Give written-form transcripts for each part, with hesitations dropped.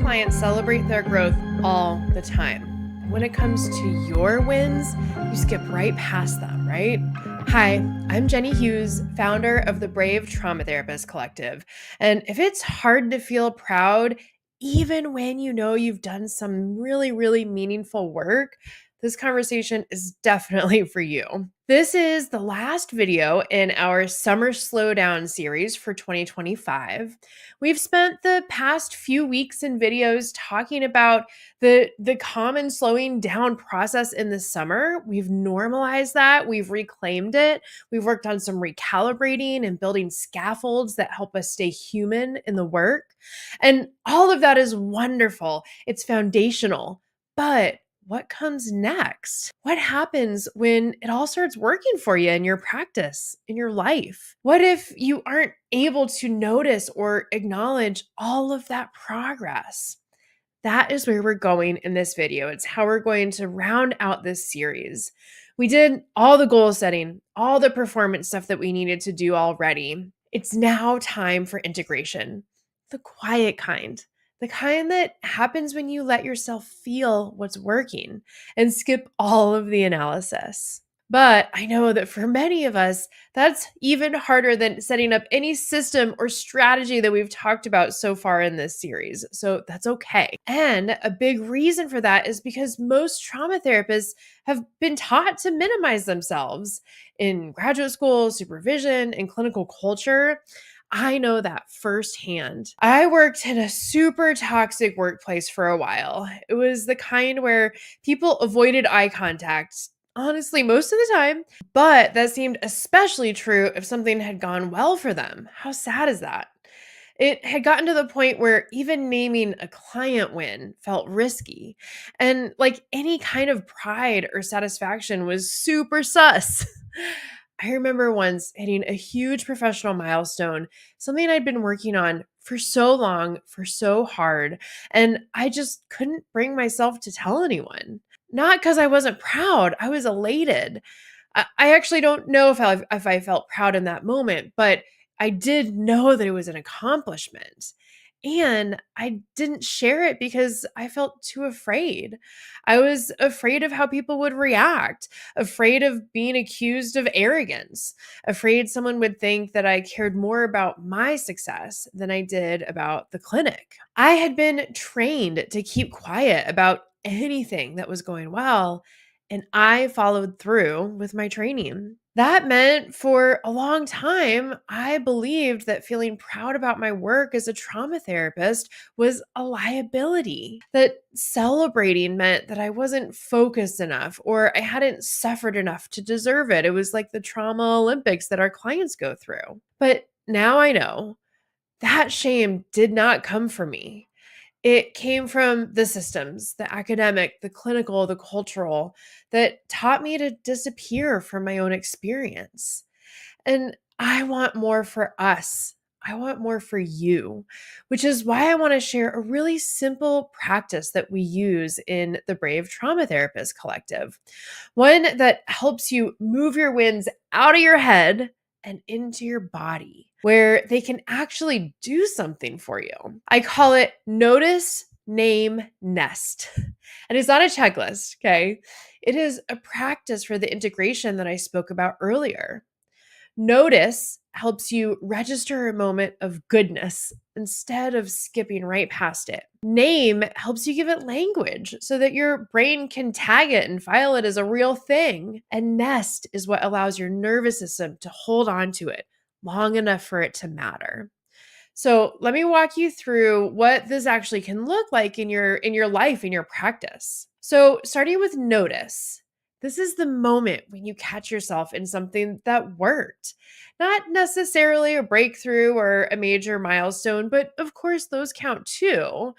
clients celebrate their growth all the time. When it comes to your wins, you skip right past them, right? Hi, I'm Jenny Hughes, founder of the Brave Trauma Therapist Collective. And if it's hard to feel proud, even when you know you've done some really meaningful work, this conversation is definitely for you. This is the last video in our Summer Slowdown series for 2025. We've spent the past few weeks in videos talking about the common slowing down process in the summer. We've normalized that, we've reclaimed it. We've worked on some recalibrating and building scaffolds that help us stay human in the work. And all of that is wonderful. It's foundational. But what comes next? What happens when it all starts working for you in your practice, in your life? What if you aren't able to notice or acknowledge all of that progress? That is where we're going in this video. It's how we're going to round out this series. We did all the goal setting, all the performance stuff that we needed to do already. It's now time for integration, the quiet kind, the kind that happens when you let yourself feel what's working and skip all of the analysis. But I know that for many of us, that's even harder than setting up any system or strategy that we've talked about so far in this series. So that's okay. And a big reason for that is because most trauma therapists have been taught to minimize themselves in graduate school, supervision, and clinical culture. I know that firsthand. I worked in a super toxic workplace for a while. It was the kind where people avoided eye contact, honestly, most of the time, but that seemed especially true if something had gone well for them. How sad is that? It had gotten to the point where even naming a client win felt risky. And like any kind of pride or satisfaction was super sus. I remember once hitting a huge professional milestone, something I'd been working on for so long, for so hard, and I just couldn't bring myself to tell anyone. Not because I wasn't proud, I was elated. I actually don't know if I felt proud in that moment, but I did know that it was an accomplishment. And I didn't share it because I felt too afraid. I was afraid of how people would react, afraid of being accused of arrogance, afraid someone would think that I cared more about my success than I did about the clinic. I had been trained to keep quiet about anything that was going well, and I followed through with my training. That meant for a long time, I believed that feeling proud about my work as a trauma therapist was a liability, that celebrating meant that I wasn't focused enough or I hadn't suffered enough to deserve it. It was like the trauma Olympics that our clients go through. But now I know that shame did not come from me. It came from the systems, the academic, the clinical, the cultural, that taught me to disappear from my own experience. And I want more for us. I want more for you, which is why I want to share a really simple practice that we use in the Brave Trauma Therapist Collective. One that helps you move your wins out of your head and into your body, where they can actually do something for you. I call it notice, name, nest. And it's not a checklist, okay? It is a practice for the integration that I spoke about earlier. Notice helps you register a moment of goodness instead of skipping right past it. Name helps you give it language so that your brain can tag it and file it as a real thing. And nest is what allows your nervous system to hold on to it long enough for it to matter. So let me walk you through what this actually can look like in your life, in your practice. So starting with notice. This is the moment when you catch yourself in something that worked. Not necessarily a breakthrough or a major milestone, but of course those count too.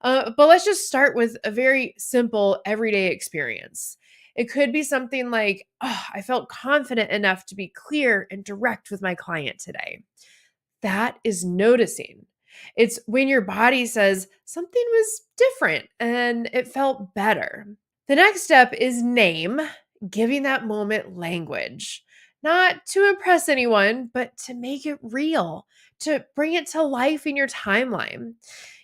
But let's just start with a very simple everyday experience. It could be something like, oh, I felt confident enough to be clear and direct with my client today. That is noticing. It's when your body says something was different and it felt better. The next step is name, giving that moment language, not to impress anyone, but to make it real, to bring it to life in your timeline.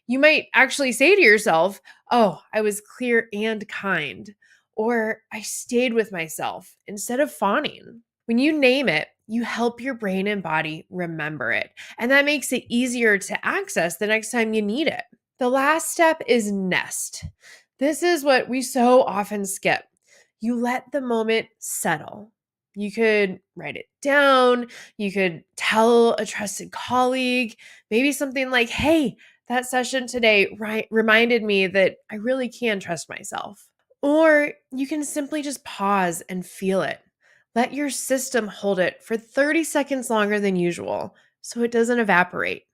You might actually say to yourself, "Oh, I was clear and kind," or "I stayed with myself," instead of fawning. When you name it, you help your brain and body remember it, and that makes it easier to access the next time you need it. The last step is nest. This is what we so often skip. You let the moment settle. You could write it down. You could tell a trusted colleague, maybe something like, "Hey, that session today reminded me that I really can trust myself." Or you can simply just pause and feel it. Let your system hold it for 30 seconds longer than usual so it doesn't evaporate.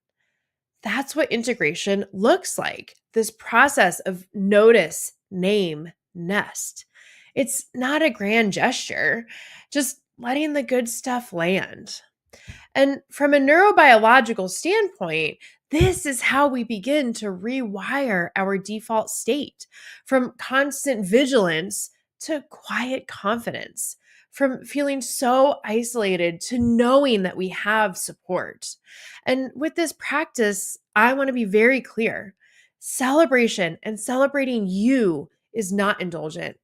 That's what integration looks like, this process of notice, name, nest. It's not a grand gesture, just letting the good stuff land. And from a neurobiological standpoint, this is how we begin to rewire our default state from constant vigilance to quiet confidence, from feeling so isolated to knowing that we have support. And with this practice, I want to be very clear: celebration and celebrating you is not indulgent.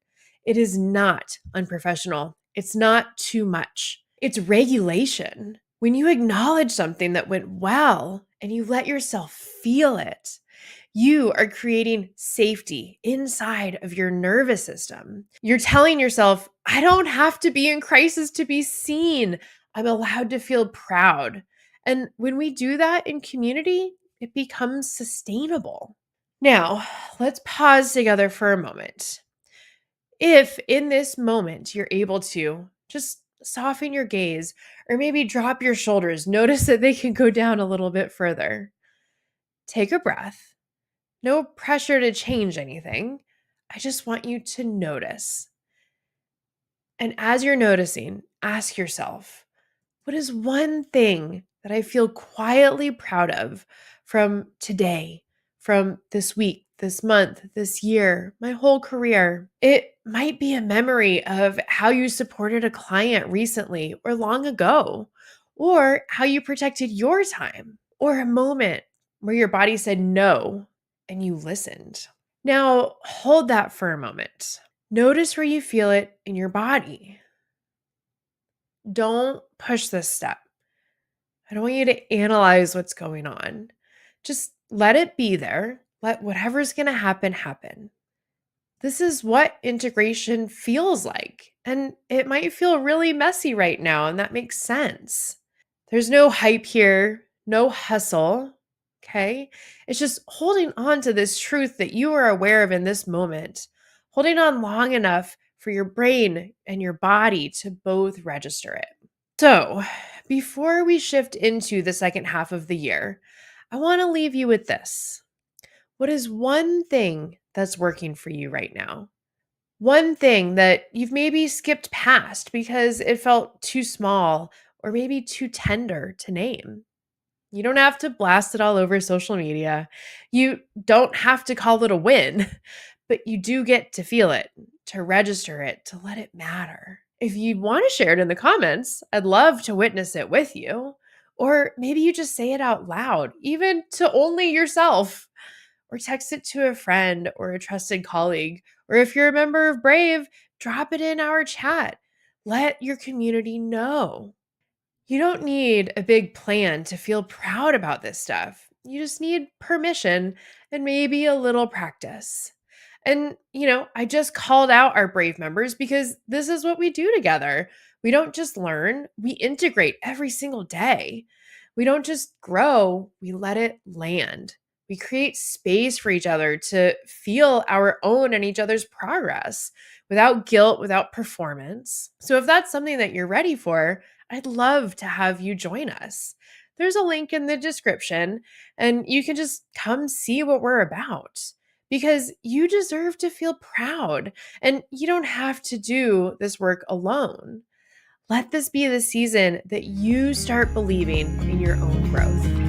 It is not unprofessional. It's not too much. It's regulation. When you acknowledge something that went well and you let yourself feel it, you are creating safety inside of your nervous system. You're telling yourself, "I don't have to be in crisis to be seen. I'm allowed to feel proud." And when we do that in community, it becomes sustainable. Now, let's pause together for a moment. If in this moment you're able to just soften your gaze or maybe drop your shoulders, notice that they can go down a little bit further. Take a breath. No pressure to change anything. I just want you to notice. And as you're noticing, ask yourself, what is one thing that I feel quietly proud of from today, from this week, this month, this year, my whole career? It might be a memory of how you supported a client recently or long ago, or how you protected your time, or a moment where your body said no and you listened. Now, hold that for a moment. Notice where you feel it in your body. Don't push this step. I don't want you to analyze what's going on. Just let it be there. Let whatever's going to happen happen. This is what integration feels like. And it might feel really messy right now, and that makes sense. There's no hype here, no hustle. Okay. It's just holding on to this truth that you are aware of in this moment, holding on long enough for your brain and your body to both register it. So, before we shift into the second half of the year, I want to leave you with this. What is one thing that's working for you right now? One thing that you've maybe skipped past because it felt too small or maybe too tender to name. You don't have to blast it all over social media. You don't have to call it a win, but you do get to feel it, to register it, to let it matter. If you want to share it in the comments, I'd love to witness it with you. Or maybe you just say it out loud, even to only yourself, or text it to a friend or a trusted colleague. Or if you're a member of Brave, drop it in our chat. Let your community know. You don't need a big plan to feel proud about this stuff. You just need permission and maybe a little practice. And, I just called out our Brave members because this is what we do together. We don't just learn, we integrate every single day. We don't just grow, we let it land. We create space for each other to feel our own and each other's progress without guilt, without performance. So if that's something that you're ready for, I'd love to have you join us. There's a link in the description, and you can just come see what we're about because you deserve to feel proud and you don't have to do this work alone. Let this be the season that you start believing in your own growth.